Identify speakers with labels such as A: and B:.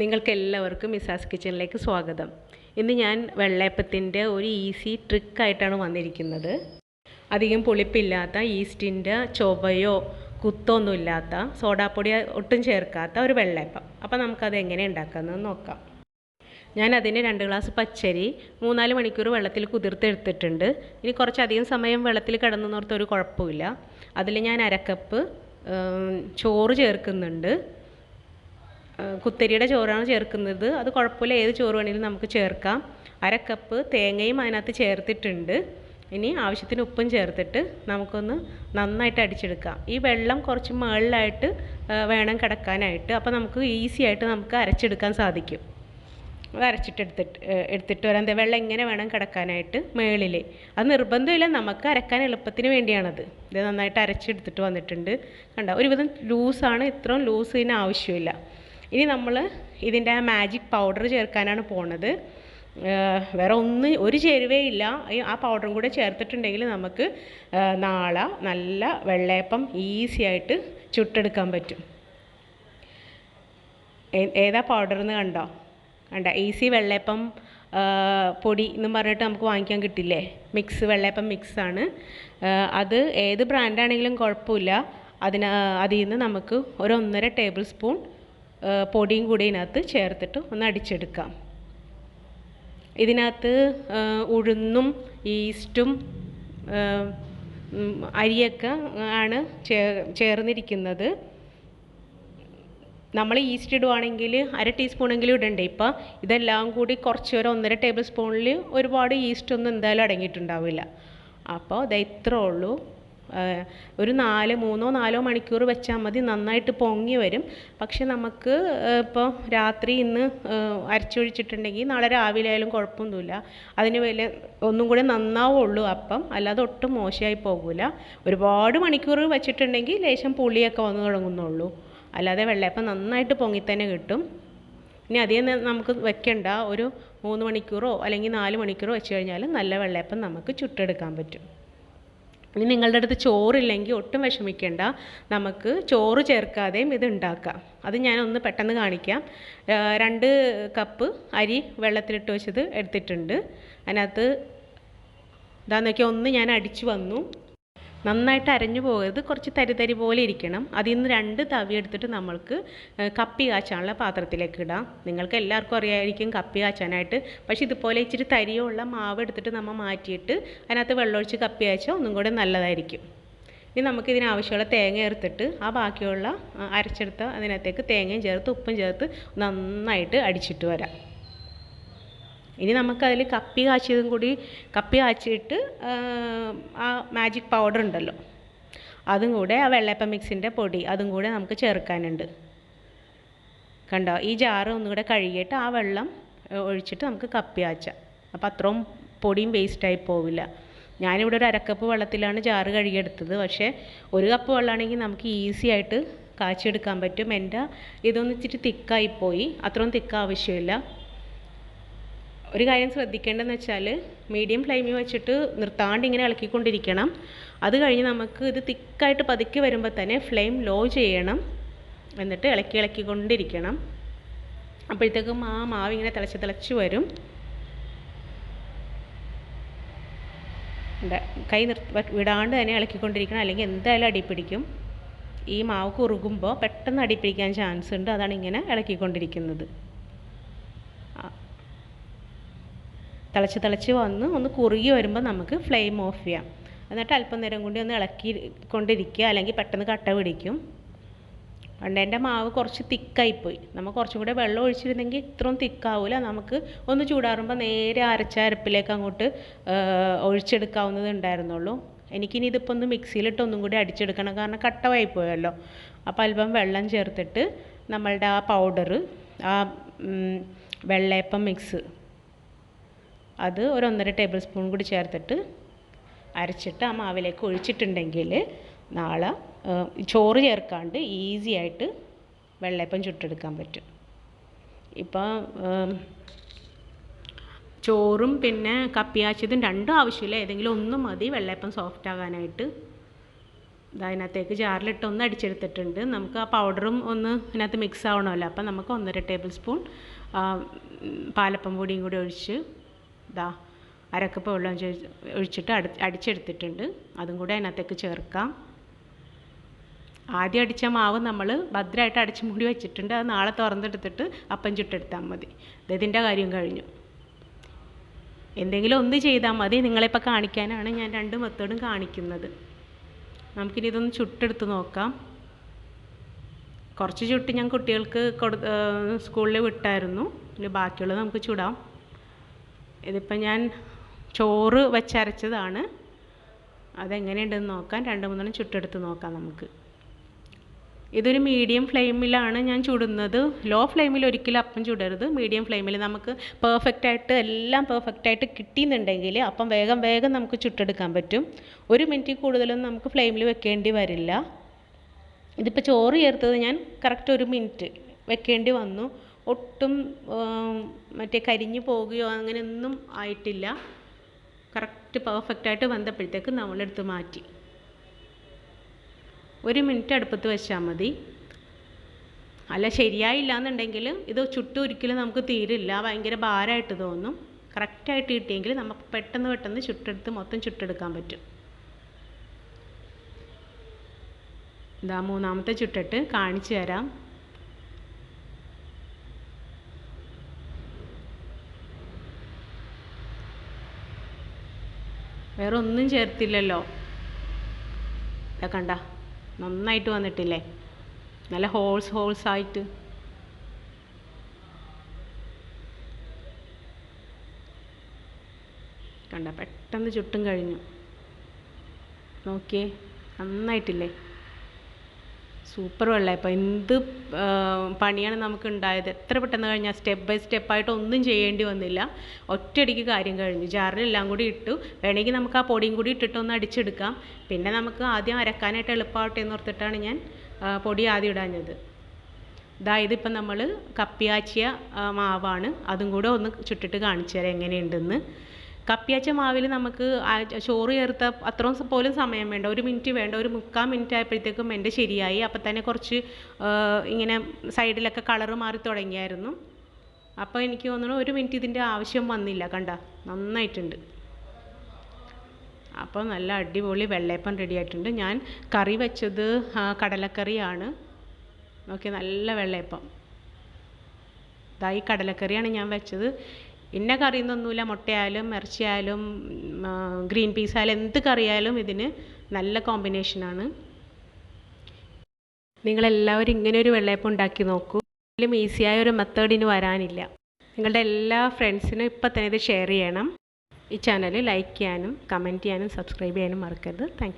A: നിങ്ങൾക്കെല്ലാവർക്കും മിസാസ് കിച്ചണിലേക്ക് സ്വാഗതം. ഇന്ന് ഞാൻ വെള്ളയപ്പത്തിൻ്റെ ഒരു ഈസി ട്രിക്കായിട്ടാണ് വന്നിരിക്കുന്നത്. അധികം പുളിപ്പില്ലാത്ത, ഈസ്റ്റിൻ്റെ ചൊവയോ കുത്തൊന്നുമില്ലാത്ത, സോഡാപ്പൊടി ഒട്ടും ചേർക്കാത്ത ഒരു വെള്ളയപ്പം. അപ്പോൾ നമുക്കത് എങ്ങനെ ഉണ്ടാക്കാമെന്ന് നോക്കാം. ഞാൻ അതിന് 2 ഗ്ലാസ് പച്ചരി 3-4 മണിക്കൂർ വെള്ളത്തിൽ കുതിർത്തെടുത്തിട്ടുണ്ട്. ഇനി കുറച്ചധികം സമയം വെള്ളത്തിൽ കിടന്നോർത്ത് ഒരു കുഴപ്പമില്ല. അതിൽ ഞാൻ 1/2 കപ്പ് ചോറ് ചേർക്കുന്നുണ്ട്. കുത്തരിയുടെ ചോറാണ് ചേർക്കുന്നത്. അത് കുഴപ്പമില്ല, ഏത് ചോറ് വേണമെങ്കിലും നമുക്ക് ചേർക്കാം. 1/2 കപ്പ് തേങ്ങയും അതിനകത്ത് ചേർത്തിട്ടുണ്ട്. ഇനി ആവശ്യത്തിന് ഉപ്പും ചേർത്തിട്ട് നമുക്കൊന്ന് നന്നായിട്ട് അടിച്ചെടുക്കാം. ഈ വെള്ളം കുറച്ച് മുകളിലായിട്ട് വേണം കിടക്കാനായിട്ട്. അപ്പോൾ നമുക്ക് ഈസി ആയിട്ട് നമുക്ക് അരച്ചെടുക്കാൻ സാധിക്കും. അത് എടുത്തിട്ട് വരാം. വെള്ളം ഇങ്ങനെ വേണം കിടക്കാനായിട്ട് മുകളിൽ. അത് നിർബന്ധമില്ല, നമുക്ക് അരക്കാൻ എളുപ്പത്തിന് വേണ്ടിയാണത്. ഇത് നന്നായിട്ട് അരച്ചെടുത്തിട്ട് വന്നിട്ടുണ്ട്. കണ്ടോ, ഒരുവിധം ലൂസാണ്, ഇത്രയും ലൂസ് ഇതിന് ആവശ്യമില്ല. ഇനി നമ്മൾ ഇതിൻ്റെ മാജിക് പൗഡർ ചേർക്കാനാണ് പോണത്. വേറെ ഒരു ചേരുവേ ഇല്ല. ആ പൗഡറും കൂടെ ചേർത്തിട്ടുണ്ടെങ്കിൽ നമുക്ക് നാളെ നല്ല വെള്ളയപ്പം ഈസി ആയിട്ട് ചുട്ടെടുക്കാൻ പറ്റും. ഏതാ പൗഡർ എന്ന് കണ്ട ഈസി വെള്ളയപ്പം പൊടി എന്നും പറഞ്ഞിട്ട് നമുക്ക് വാങ്ങിക്കാൻ കിട്ടില്ലേ, വെള്ളയപ്പം മിക്സാണ് അത്. ഏത് ബ്രാൻഡാണെങ്കിലും കുഴപ്പമില്ല. അതിൽ നിന്ന് നമുക്ക് 1.5 ടേബിൾ സ്പൂൺ പൊടിയും കൂടി ഇതിനകത്ത് ചേർത്തിട്ട് ഒന്ന് അടിച്ചെടുക്കാം. ഇതിനകത്ത് ഉഴുന്നും ഈസ്റ്റും അരിയൊക്കെ ആണ് ചേർന്നിരിക്കുന്നത്. നമ്മൾ ഈസ്റ്റ് ഇടുവാണെങ്കിൽ 1/2 ടീസ്പൂണെങ്കിലും ഇടണ്ടേ. ഇപ്പം ഇതെല്ലാം കൂടി കുറച്ച് 1.5 ടേബിൾ സ്പൂണിൽ ഒരുപാട് ഈസ്റ്റൊന്നും എന്തായാലും അടങ്ങിയിട്ടുണ്ടാവില്ല. അപ്പോൾ ഇത് ഇത്രേ ഉള്ളൂ. ഒരു 3-4 മണിക്കൂർ വെച്ചാൽ മതി, നന്നായിട്ട് പൊങ്ങി വരും. പക്ഷെ നമുക്ക് ഇപ്പോൾ രാത്രി ഇന്ന് അരച്ചൊഴിച്ചിട്ടുണ്ടെങ്കിൽ നാളെ രാവിലെ ആയാലും കുഴപ്പമൊന്നുമില്ല. അതിന് ഒന്നും കൂടെ നന്നാവുള്ളൂ അപ്പം, അല്ലാതെ ഒട്ടും മോശമായി പോകില്ല. ഒരുപാട് മണിക്കൂർ വെച്ചിട്ടുണ്ടെങ്കിൽ ലേശം പുളിയൊക്കെ വന്ന് തുടങ്ങുന്നുള്ളൂ. അല്ലാതെ വെള്ളയപ്പം നന്നായിട്ട് പൊങ്ങിത്തന്നെ കിട്ടും. ഇനി അധികം നമുക്ക് വെക്കണ്ട. ഒരു 3 മണിക്കൂറോ അല്ലെങ്കിൽ 4 മണിക്കൂറോ വെച്ച് കഴിഞ്ഞാൽ നല്ല വെള്ളയപ്പം നമുക്ക് ചുട്ടെടുക്കാൻ പറ്റും. ഇനി നിങ്ങളുടെ അടുത്ത് ചോറില്ലെങ്കിൽ ഒട്ടും വിഷമിക്കേണ്ട, നമുക്ക് ചോറ് ചേർക്കാതെയും ഇത് ഉണ്ടാക്കാം. അത് ഞാനൊന്ന് പെട്ടെന്ന് കാണിക്കാം. 2 കപ്പ് അരി വെള്ളത്തിലിട്ട് വെച്ചത് എടുത്തിട്ടുണ്ട്. അതിനകത്ത് ഇതാന്ന് നോക്കിയാൽ ഒന്ന് ഞാൻ അടിച്ചു വന്നു. നന്നായിട്ട് അരഞ്ഞു പോകരുത്, കുറച്ച് തരി പോലെ ഇരിക്കണം. അതിൽ നിന്ന് 2 തവി എടുത്തിട്ട് നമ്മൾക്ക് കപ്പി കാച്ചാനുള്ള പാത്രത്തിലേക്ക് ഇടാം. നിങ്ങൾക്ക് എല്ലാവർക്കും അറിയാമായിരിക്കും കപ്പി കാച്ചാനായിട്ട്. പക്ഷേ ഇതുപോലെ ഇച്ചിരി തരിയുള്ള മാവ് എടുത്തിട്ട് നമ്മൾ മാറ്റിയിട്ട് അതിനകത്ത് വെള്ളമൊഴിച്ച് കപ്പി കാച്ചാൽ ഒന്നും കൂടെ നല്ലതായിരിക്കും. ഇനി നമുക്കിതിന് ആവശ്യമുള്ള തേങ്ങ ചേർത്തിട്ട് ആ ബാക്കിയുള്ള അരച്ചെടുത്ത അതിനകത്തേക്ക് തേങ്ങയും ചേർത്ത് ഉപ്പും ചേർത്ത് നന്നായിട്ട് അടിച്ചിട്ട് വരാം. ഇനി നമുക്കതിൽ കപ്പി കാച്ചിയിട്ട് ആ മാജിക് പൗഡർ ഉണ്ടല്ലോ, അതും കൂടെ ആ വെള്ളയപ്പം മിക്സിൻ്റെ പൊടി അതും കൂടെ നമുക്ക് ചേർക്കാനുണ്ട്. കണ്ടോ, ഈ ജാറ് ഒന്നും കൂടെ കഴുകിയിട്ട് ആ വെള്ളം ഒഴിച്ചിട്ട് നമുക്ക് കപ്പി കാച്ചാം. അപ്പോൾ അത്രയും പൊടിയും വേസ്റ്റായി പോവില്ല. ഞാനിവിടെ ഒരു 1/2 കപ്പ് വെള്ളത്തിലാണ് ജാറ് കഴുകിയെടുത്തത്. പക്ഷേ 1 കപ്പ് വെള്ളമാണെങ്കിൽ നമുക്ക് ഈസി ആയിട്ട് കാച്ചിയെടുക്കാൻ പറ്റും. എൻ്റെ ഇതൊന്ന് ഇച്ചിരി തിക്കായിപ്പോയി, അത്രയും തിക്ക് ആവശ്യമില്ല. ഒരു കാര്യം ശ്രദ്ധിക്കേണ്ടതെന്ന് വെച്ചാൽ മീഡിയം ഫ്ലെയിമിൽ വെച്ചിട്ട് നിർത്താണ്ട് ഇങ്ങനെ ഇളക്കിക്കൊണ്ടിരിക്കണം. അത് കഴിഞ്ഞ് നമുക്ക് ഇത് തിക്കായിട്ട് പതുക്കി വരുമ്പോൾ തന്നെ ഫ്ലെയിം ലോ ചെയ്യണം. എന്നിട്ട് ഇളക്കിക്കൊണ്ടിരിക്കണം. അപ്പോഴത്തേക്കും ആ മാവ് ഇങ്ങനെ തിളച്ച് വരും. കൈ വിടാണ്ട് തന്നെ ഇളക്കിക്കൊണ്ടിരിക്കണം, അല്ലെങ്കിൽ എന്തായാലും അടിപ്പിടിക്കും. ഈ മാവ് കുറുകുമ്പോൾ പെട്ടെന്ന് അടിപ്പിടിക്കാൻ ചാൻസ് ഉണ്ട്. അതാണ് ഇങ്ങനെ ഇളക്കിക്കൊണ്ടിരിക്കുന്നത്. തിളച്ച് വന്ന് ഒന്ന് കുറുകി വരുമ്പോൾ നമുക്ക് ഫ്ലെയിം ഓഫ് ചെയ്യാം. എന്നിട്ട് അല്പം നേരം കൂടി ഒന്ന് ഇളക്കിക്കൊണ്ടിരിക്കുക, അല്ലെങ്കിൽ പെട്ടെന്ന് കട്ട പിടിക്കും. പണ്ട് എൻ്റെ മാവ് കുറച്ച് തിക്കായിപ്പോയി. നമ്മൾ കുറച്ചും കൂടെ വെള്ളം ഒഴിച്ചിരുന്നെങ്കിൽ ഇത്രയും തിക്കാവില്ല. നമുക്ക് ഒന്ന് ചൂടാറുമ്പോൾ നേരെ അരച്ച അരപ്പിലേക്ക് അങ്ങോട്ട് ഒഴിച്ചെടുക്കാവുന്നത് ഉണ്ടായിരുന്നുള്ളൂ. എനിക്കിനി ഇതിപ്പോൾ ഒന്ന് മിക്സിയിലിട്ട് ഒന്നും കൂടി അടിച്ചെടുക്കണം, കാരണം കട്ടവായി പോയല്ലോ. അപ്പോൾ അല്പം വെള്ളം ചേർത്തിട്ട് നമ്മളുടെ ആ പൗഡർ, ആ വെള്ളയപ്പം മിക്സ്, അത് 1.5 ടേബിൾ സ്പൂൺ കൂടി ചേർത്തിട്ട് അരച്ചിട്ട് ആ മാവിലേക്ക് ഒഴിച്ചിട്ടുണ്ടെങ്കിൽ നാളെ ചോറ് ചേർക്കാണ്ട് ഈസി ആയിട്ട് വെള്ളയപ്പം ചുട്ടെടുക്കാൻ പറ്റും. ഇപ്പം ചോറും പിന്നെ കപ്പി കാച്ചിയതും രണ്ടും ആവശ്യമില്ല, ഏതെങ്കിലും ഒന്നും മതി വെള്ളയപ്പം സോഫ്റ്റ് ആകാനായിട്ട്. അതിനകത്തേക്ക് ജാറിലിട്ട് ഒന്ന് അടിച്ചെടുത്തിട്ടുണ്ട്. നമുക്ക് ആ പൗഡറും ഒന്ന് ഇതിനകത്ത് മിക്സ് ആവണമല്ലോ. അപ്പം നമുക്ക് 1.5 ടേബിൾ സ്പൂൺ പാലപ്പം പൊടിയും കൂടി ഒഴിച്ച് അരക്കപ്പ് വെള്ളം ഒഴിച്ചിട്ട് അടിച്ചെടുത്തിട്ടുണ്ട്. അതും കൂടി അതിനകത്തേക്ക് ചേർക്കാം. ആദ്യം അടിച്ച മാവ് നമ്മൾ ഭദ്രമായിട്ട് അടച്ച് മൂടി വെച്ചിട്ടുണ്ട്. അത് നാളെ തുറന്നെടുത്തിട്ട് അപ്പം ചുട്ടെടുത്താൽ മതി. ഇതിൻ്റെ കാര്യം കഴിഞ്ഞു. എന്തെങ്കിലും ഒന്ന് ചെയ്താൽ മതി. നിങ്ങളിപ്പോൾ കാണിക്കാനാണ് ഞാൻ 2 മെത്തേഡും കാണിക്കുന്നത്. നമുക്കിനി ഇതൊന്ന് ചുട്ടെടുത്ത് നോക്കാം. കുറച്ച് ചുട്ട് ഞാൻ കുട്ടികൾക്ക് സ്കൂളിൽ വിട്ടായിരുന്നു. ഇനി ബാക്കിയുള്ളത് നമുക്ക് ചുടാം. ഇതിപ്പോൾ ഞാൻ ചോറ് വെച്ചരച്ചതാണ്. അതെങ്ങനെയുണ്ടെന്ന് നോക്കാം. 2-3 ചുട്ടെടുത്ത് നോക്കാം നമുക്ക്. ഇതൊരു മീഡിയം ഫ്ലെയിമിലാണ് ഞാൻ ചുടുന്നത്. ലോ ഫ്ലെയിമിൽ ഒരിക്കലും അപ്പം ചുടരുത്. മീഡിയം ഫ്ലെയിമിൽ നമുക്ക് എല്ലാം പെർഫെക്റ്റായിട്ട് കിട്ടിയെന്നുണ്ടെങ്കിൽ അപ്പം വേഗം നമുക്ക് ചുട്ടെടുക്കാൻ പറ്റും. 1 മിനിറ്റ് കൂടുതലൊന്നും നമുക്ക് ഫ്ലെയിമിൽ വെക്കേണ്ടി വരില്ല. ഇതിപ്പോൾ ചോറ് ചേർത്തത് ഞാൻ കറക്റ്റ് 1 മിനിറ്റ് വെക്കേണ്ടി വന്നു. ഒട്ടും കരിഞ്ഞു പോകുകയോ അങ്ങനെയൊന്നും ആയിട്ടില്ല. കറക്റ്റ് പെർഫെക്റ്റായിട്ട് വന്നപ്പോഴത്തേക്ക് നമ്മളെടുത്ത് മാറ്റി. 1 മിനിറ്റ് അടുപ്പത്ത് വെച്ചാൽ മതി. അല്ല ശരിയായില്ല എന്നുണ്ടെങ്കിൽ ഇത് ചുട്ട് ഒരിക്കലും നമുക്ക് തീരില്ല. ഭയങ്കര ഭാരമായിട്ട് തോന്നും. കറക്റ്റായിട്ട് കിട്ടിയെങ്കിൽ നമുക്ക് പെട്ടെന്ന് ചുട്ടെടുത്ത് മൊത്തം ചുട്ടെടുക്കാൻ പറ്റും. മൂന്നാമത്തെ ചുട്ടിട്ട് കാണിച്ചു തരാം. വേറെ ഒന്നും ചേർത്തില്ലല്ലോ. കണ്ട നന്നായിട്ട് വന്നിട്ടില്ലേ? നല്ല ഹോൾസ് ആയിട്ട്. കണ്ട പെട്ടെന്ന് ചുട്ടും കഴിഞ്ഞു. നോക്കിയേ നന്നായിട്ടില്ലേ? സൂപ്പർ വെള്ളയപ്പം. എന്ത് പണിയാണ് നമുക്ക് ഉണ്ടായത്. എത്ര പെട്ടെന്ന് കഴിഞ്ഞാൽ സ്റ്റെപ്പ് ബൈ സ്റ്റെപ്പായിട്ട് ഒന്നും ചെയ്യേണ്ടി വന്നില്ല. ഒറ്റയടിക്ക് കാര്യം കഴിഞ്ഞു. ജാറിലെല്ലാം കൂടി ഇട്ടു. വേണമെങ്കിൽ നമുക്ക് ആ പൊടിയും കൂടി ഇട്ടിട്ട് ഒന്ന് അടിച്ചെടുക്കാം. പിന്നെ നമുക്ക് ആദ്യം അരക്കാനായിട്ട് എളുപ്പമാവട്ടെ എന്ന് ഓർത്തിട്ടാണ് ഞാൻ പൊടി ആദ്യം ഇടാഞ്ഞത്. ഇതിപ്പം നമ്മൾ കപ്പിയാച്ചിയ മാവാണ്. അതും കൂടെ ഒന്ന് ചുട്ടിട്ട് കാണിച്ചു തരാം എങ്ങനെയുണ്ടെന്ന്. കപ്പിയാച്ച മാവിൽ നമുക്ക് ചോറ് ചേർത്ത അത്രയും പോലും സമയം വേണ്ട. 1 മിനിറ്റ് വേണ്ട. ഒരു 3/4 മിനിറ്റ് ആയപ്പോഴത്തേക്കും എൻ്റെ ശരിയായി. അപ്പം തന്നെ കുറച്ച് ഇങ്ങനെ സൈഡിലൊക്കെ കളറ് മാറി തുടങ്ങിയായിരുന്നു. അപ്പോൾ എനിക്ക് തോന്നുന്നു 1 മിനിറ്റ് ഇതിൻ്റെ ആവശ്യം വന്നില്ല. കണ്ട നന്നായിട്ടുണ്ട്. അപ്പോൾ നല്ല അടിപൊളി വെള്ളയപ്പം റെഡി ആയിട്ടുണ്ട്. ഞാൻ കറി വെച്ചത് കടലക്കറിയാണ്. ഓക്കെ, നല്ല വെള്ളയപ്പം. ഈ കടലക്കറിയാണ് ഞാൻ വെച്ചത്. ഇന്ന കറിയൊന്നുമില്ല. മുട്ടയായാലും ഇറച്ചിയായാലും ഗ്രീൻ പീസ് ആയാലും എന്ത് കറിയായാലും ഇതിന് നല്ല കോമ്പിനേഷനാണ്. നിങ്ങളെല്ലാവരും ഇങ്ങനെ ഒരു വെള്ളയപ്പം ഉണ്ടാക്കി നോക്കൂ. ഇതിലും ഈസിയായ ഒരു മെത്തേഡിന് വരാനില്ല. നിങ്ങളുടെ എല്ലാ ഫ്രണ്ട്സിനും ഇപ്പം തന്നെ ഇത് ഷെയർ ചെയ്യണം. ഈ ചാനൽ ലൈക്ക് ചെയ്യാനും കമൻറ്റ് ചെയ്യാനും സബ്സ്ക്രൈബ് ചെയ്യാനും മറക്കരുത്. Thank you.